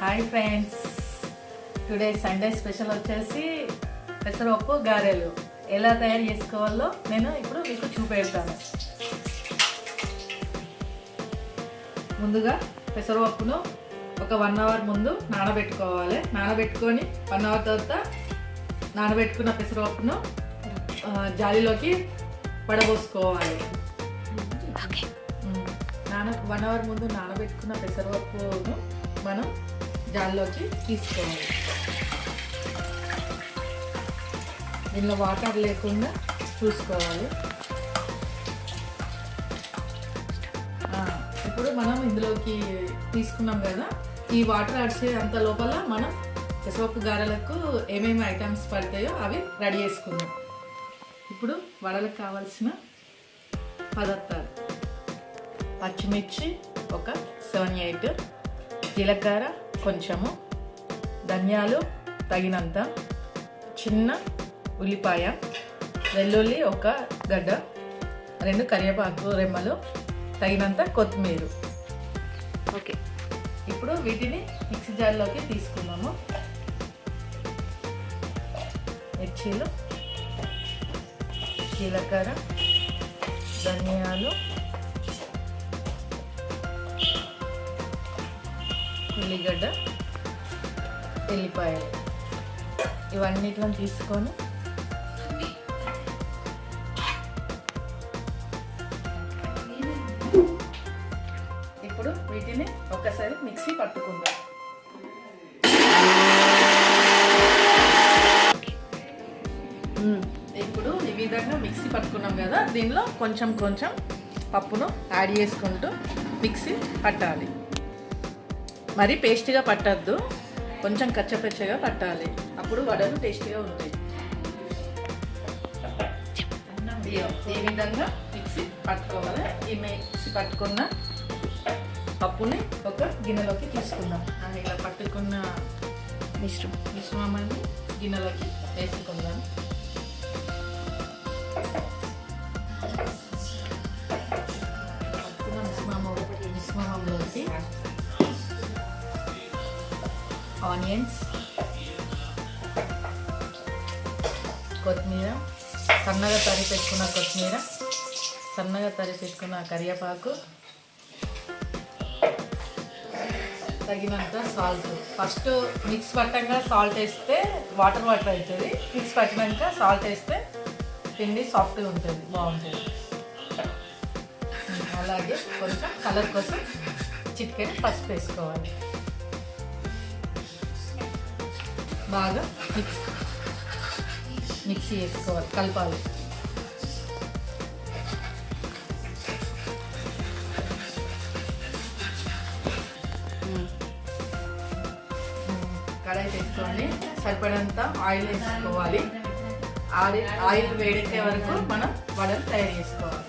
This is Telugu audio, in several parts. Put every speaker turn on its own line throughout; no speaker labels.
Hi friends, today Sunday special వచ్చేసి పెసరపప్పు గారెలు ఎలా తయారు చేసుకోవాలో నేను ఇప్పుడు మీకు చూపెడతాను. ముందుగా పెసరపప్పును ఒక 1 అవర్ ముందు నానబెట్టుకోవాలి. నానబెట్టుకొని 1 అవర్ తర్వాత నానబెట్టుకున్న పెసరపప్పును జాలీలోకి పడబోసుకోవాలి. 1 అవర్ ముందు నానబెట్టుకున్న పెసరపప్పును మనం జాలీలోకి తీసుకోవాలి. దీనిలో వాటర్ లేకుండా చూసుకోవాలి. ఇప్పుడు మనం ఇందులోకి తీసుకున్నాం కదా, ఈ వాటర్ అడిచే అంత లోపల మనం పెసరపప్పు గారెలకు ఏమేమి ఐటమ్స్ పడతాయో అవి రెడీ చేసుకుందాం. ఇప్పుడు వడలకు కావాల్సిన పదార్థాలు: పచ్చిమిర్చి ఒక 7-8, జీలకర్ర కొంచెము, ధనియాలు తగినంత, చిన్న ఉల్లిపాయ, వెల్లుల్లి ఒక గడ్డ, 2 కరివేపాకు రెమ్మలు, తగినంత కొత్తిమీర. ఓకే, ఇప్పుడు వీటిని మిక్సీ జార్లోకి తీసుకున్నాము. మిర్చీలు, జీలకర్ర, ధనియాలు, ఉల్లిగడ్డ, ఎల్లిపాయలు ఇవన్నిటిని తీసుకొని ఇప్పుడు వీటిని ఒకసారి మిక్సీ పట్టుకుందాం. ఇప్పుడు ఈ విధంగా మిక్సీ పట్టుకున్నాం కదా, దీనిలో కొంచెం కొంచెం పప్పును యాడ్ చేసుకుంటూ మిక్సీ పట్టాలి. మరి పేస్ట్గా పట్టద్దు, కొంచెం కచ్చపచ్చగా పట్టాలి, అప్పుడు వడలు టేస్టీగా ఉంటాయి. ఈ విధంగా మిక్సీ పట్టుకోవాలి. ఈ మిక్సీ పట్టుకున్న పప్పుని ఒక గిన్నెలోకి తీసుకుందాం. ఇలా పట్టుకున్న మిశ్రమాన్ని గిన్నెలోకి వేసుకుందాం. పట్టుకున్న మిశ్రమంలోకి ఆనియన్స్, కొత్తిమీర, సన్నగా తరిగి పెట్టుకున్న కొత్తిమీర, సన్నగా తరిగి పెట్టుకున్న కరివేపాకు, తగినంత సాల్ట్. ఫస్ట్ మిక్స్ పట్టాక సాల్ట్ వేస్తే వాటర్ అవుతుంది. మిక్స్ పట్టినాక సాల్ట్ వేస్తే పిండి సాఫ్ట్గా ఉంటుంది, బాగుంటుంది. అలాగే కొంచెం కలర్ కోసం చిటికెడు పసుపు వేసుకోవాలి. బాగా మిక్సీ వేసుకోవాలి, కలపాలి. కడాయి పెట్టుకొని సరిపడంత ఆయిల్ వేసుకోవాలి. ఆయిల్ వేడెక్కే వరకు మనం వడలు తయారు చేసుకోవాలి.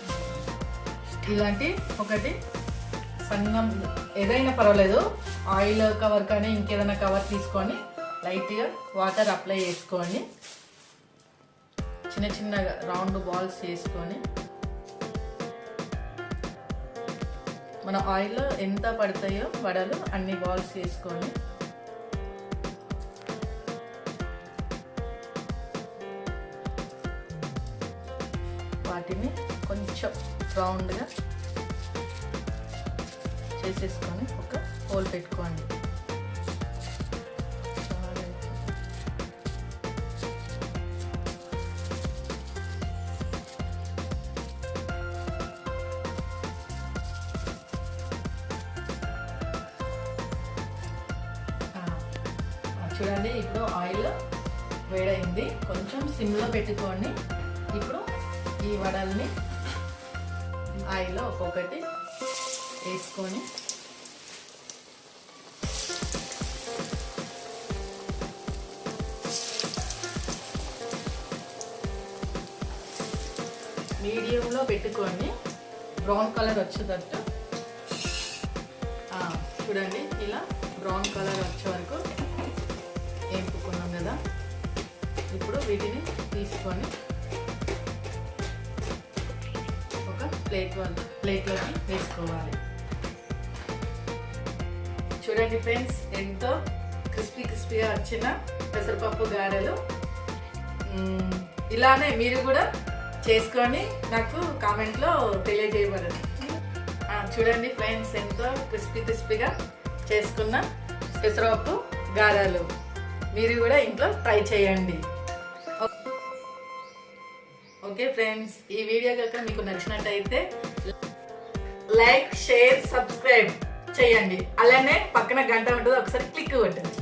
ఇలాంటి ఒకటి సన్నం ఏదైనా పర్వాలేదు, ఆయిల్ కవర్ కానీ ఇంకేదైనా కవర్ తీసుకొని లైట్గా వాటర్ అప్లై చేసుకొని చిన్న చిన్నగా రౌండ్ బాల్స్ వేసుకొని మన ఆయిల్లో ఎంత పడతాయో వడలు అన్ని బాల్స్ వేసుకొని వాటిని కొంచెం రౌండ్గా చేసేసుకొని ఒక హోల్ పెట్టుకోండి. చూడండి, ఇప్పుడు ఆయిల్ వేడైంది, కొంచెం సిమ్లో పెట్టుకొని ఇప్పుడు ఈ వడల్ని ఆయిల్లో ఒక్కొక్కటి వేసుకొని మీడియంలో పెట్టుకొని బ్రౌన్ కలర్ వచ్చేటట్టు చూడండి, ఇలా బ్రౌన్ కలర్ వచ్చే వరకు వేపుకున్నాం కదా. ఇప్పుడు వీటిని తీసుకొని ఒక ప్లేట్లోకి వేసుకోవాలి. చూడండి ఫ్రెండ్స్, ఎంతో క్రిస్పీగా వచ్చిన పెసరపప్పు గారెలు. ఇలానే మీరు కూడా చేసుకొని నాకు కామెంట్లో తెలియజేయబడదు. చూడండి ఫ్రెండ్స్, ఎంతో క్రిస్పీగా చేసుకున్న పెసరపప్పు గారెలు మీరు కూడా ఇంట్లో ట్రై చేయండి. ఓకే ఫ్రెండ్స్, ఈ వీడియో కనుక మీకు నచ్చినట్టయితే లైక్, షేర్, సబ్స్క్రైబ్ చేయండి. అలానే పక్కన గంట ఉంటుంది, ఒకసారి క్లిక్ కొట్టండి.